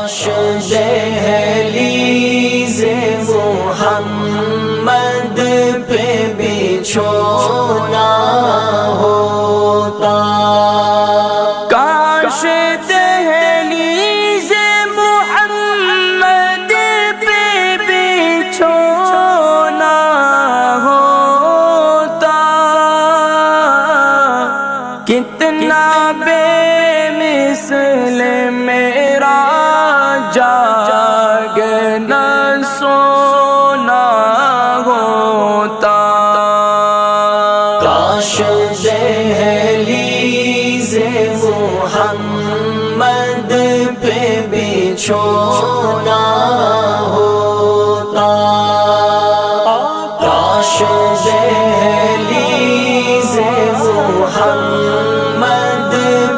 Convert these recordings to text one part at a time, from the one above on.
کاش دہلیز محمد پہ بچھونا ہوتا، کاش دہلیز محمد پہ بچھونا ہوتا، کتنا بے مثل میرا جاگنا سونا ہوتا، کاش دہلیز محمد پہ بچھونا ہوتا، کاش دہلیز محمد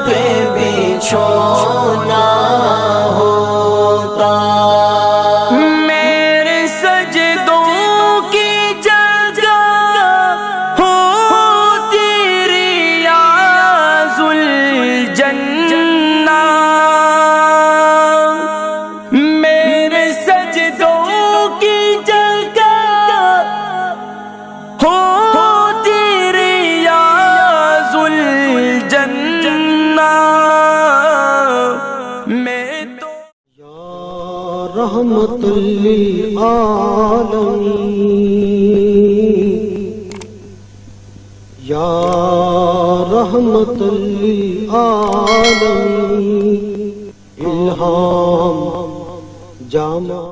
پہ بچھونا ہوتا، میرے سجدوں کی جگہ ہوتی ریاض الجنہ، میرے سجدوں کی جگہ ہوتی ریاض الجنہ، میں تو رحمت للعالمین، یا رحمت للعالمین، الہام جامع